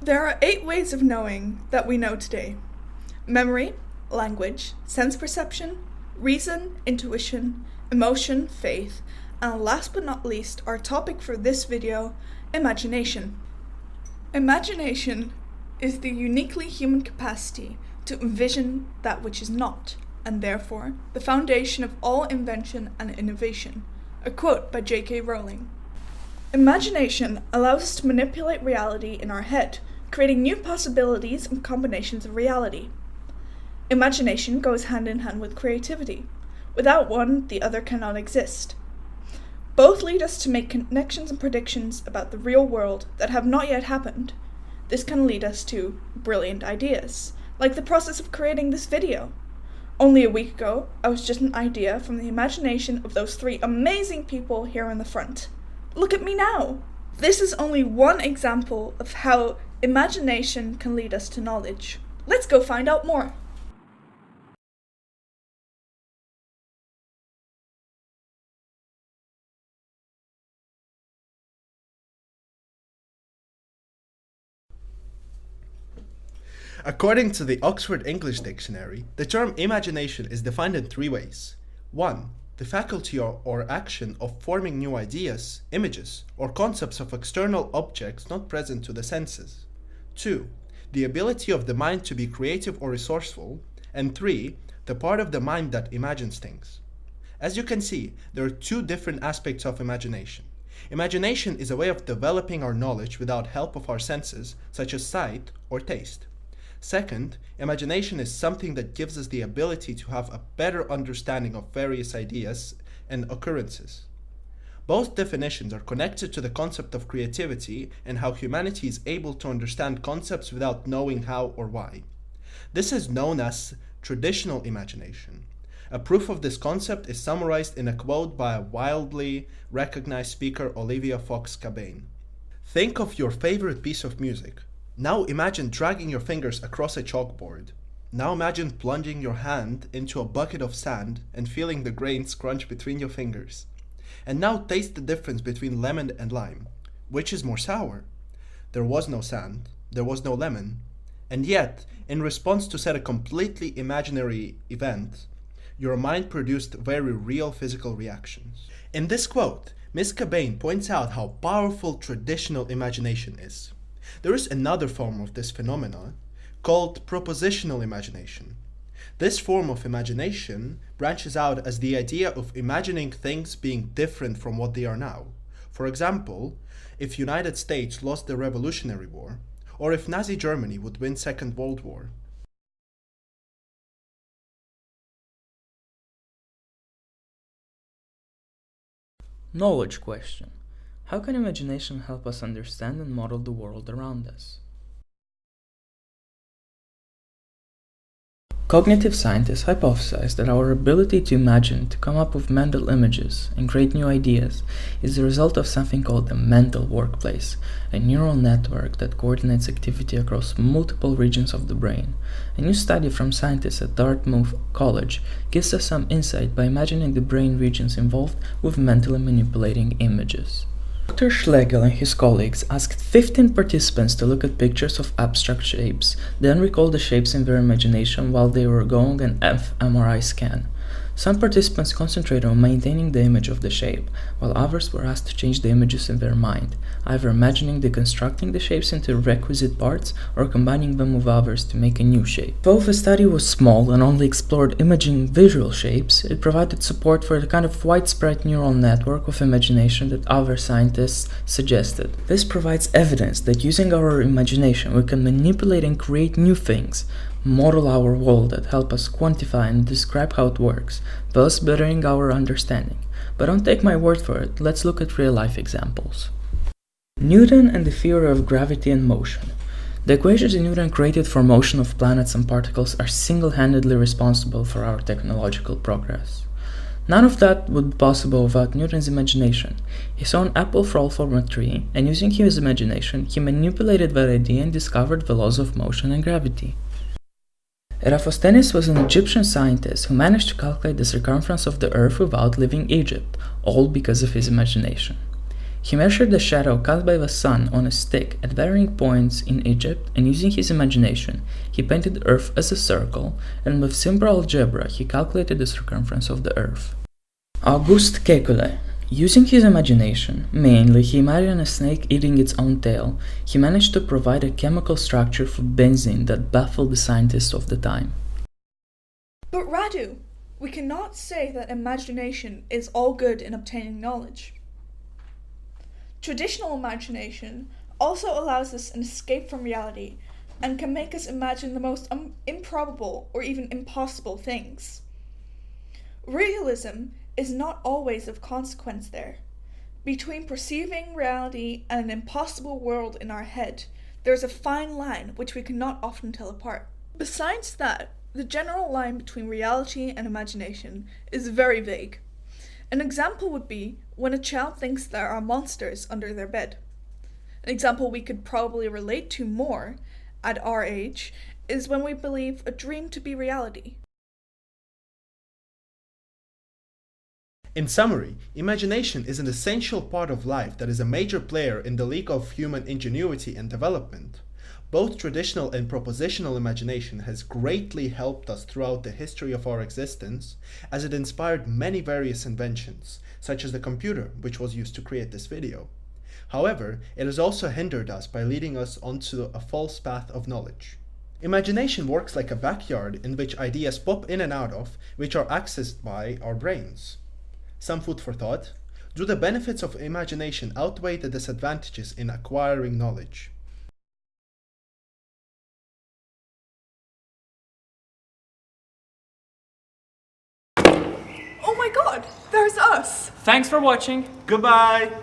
There are 8 ways of knowing that we know today: memory, language, sense perception, reason, intuition, emotion, faith, and last but not least, our topic for this video, imagination. Imagination is the uniquely human capacity to envision that which is not, and therefore the foundation of all invention and innovation. A quote by J.K. Rowling. Imagination allows us to manipulate reality in our head, creating new possibilities and combinations of reality. Imagination goes hand in hand with creativity. Without one, the other cannot exist. Both lead us to make connections and predictions about the real world that have not yet happened. This can lead us to brilliant ideas, like the process of creating this video. Only a week ago, I was just an idea from the imagination of those 3 amazing people here in the front. Look at me now! This is only one example of how imagination can lead us to knowledge. Let's go find out more! According to the Oxford English Dictionary, the term imagination is defined in 3 ways. 1. The faculty or action of forming new ideas, images, or concepts of external objects not present to the senses. 2. The ability of the mind to be creative or resourceful. And 3. The part of the mind that imagines things. As you can see, there are 2 different aspects of imagination. Imagination is a way of developing our knowledge without help of our senses, such as sight or taste. Second, imagination is something that gives us the ability to have a better understanding of various ideas and occurrences. Both definitions are connected to the concept of creativity and how humanity is able to understand concepts without knowing how or why. This is known as traditional imagination. A proof of this concept is summarized in a quote by a widely recognized speaker, Olivia Fox Cabane. Think of your favorite piece of music. Now imagine dragging your fingers across a chalkboard. Now imagine plunging your hand into a bucket of sand and feeling the grains crunch between your fingers. And now taste the difference between lemon and lime. Which is more sour? There was no sand, there was no lemon. And yet, in response to said a completely imaginary event, your mind produced very real physical reactions. In this quote, Ms. Cabane points out how powerful traditional imagination is. There is another form of this phenomenon called propositional imagination. This form of imagination branches out as the idea of imagining things being different from what they are now. For example, if United States lost the Revolutionary War, or if Nazi Germany would win Second World War. Knowledge question. How can imagination help us understand and model the world around us? Cognitive scientists hypothesize that our ability to imagine, to come up with mental images, and create new ideas is the result of something called the mental workplace, a neural network that coordinates activity across multiple regions of the brain. A new study from scientists at Dartmouth College gives us some insight by imagining the brain regions involved with mentally manipulating images. Dr. Schlegel and his colleagues asked 15 participants to look at pictures of abstract shapes, then recall the shapes in their imagination while they were going an fMRI scan. Some participants concentrated on maintaining the image of the shape, while others were asked to change the images in their mind, either imagining deconstructing the shapes into requisite parts or combining them with others to make a new shape. Though the study was small and only explored imaging visual shapes, it provided support for the kind of widespread neural network of imagination that other scientists suggested. This provides evidence that using our imagination we can manipulate and create new things, model our world that help us quantify and describe how it works, thus bettering our understanding. But don't take my word for it, let's look at real-life examples. Newton and the theory of gravity and motion. The equations Newton created for motion of planets and particles are single-handedly responsible for our technological progress. None of that would be possible without Newton's imagination. He saw an apple fall from a tree, and using his imagination, he manipulated that idea and discovered the laws of motion and gravity. Eratosthenes was an Egyptian scientist who managed to calculate the circumference of the Earth without leaving Egypt, all because of his imagination. He measured the shadow cast by the sun on a stick at varying points in Egypt, and using his imagination, he painted Earth as a circle, and with simple algebra he calculated the circumference of the Earth. Auguste Kekulé. Using his imagination, mainly he imagined a snake eating its own tail, he managed to provide a chemical structure for benzene that baffled the scientists of the time. But Radu, we cannot say that imagination is all good in obtaining knowledge. Traditional imagination also allows us an escape from reality and can make us imagine the most improbable or even impossible things. Realism is not always of consequence there. Between perceiving reality and an impossible world in our head, there is a fine line which we cannot often tell apart. Besides that, the general line between reality and imagination is very vague. An example would be when a child thinks there are monsters under their bed. An example we could probably relate to more at our age is when we believe a dream to be reality. In summary, imagination is an essential part of life that is a major player in the league of human ingenuity and development. Both traditional and propositional imagination has greatly helped us throughout the history of our existence, as it inspired many various inventions, such as the computer, which was used to create this video. However, it has also hindered us by leading us onto a false path of knowledge. Imagination works like a backyard in which ideas pop in and out of, which are accessed by our brains. Some food for thought: do the benefits of imagination outweigh the disadvantages in acquiring knowledge? Oh my god, there's us! Thanks for watching. Goodbye!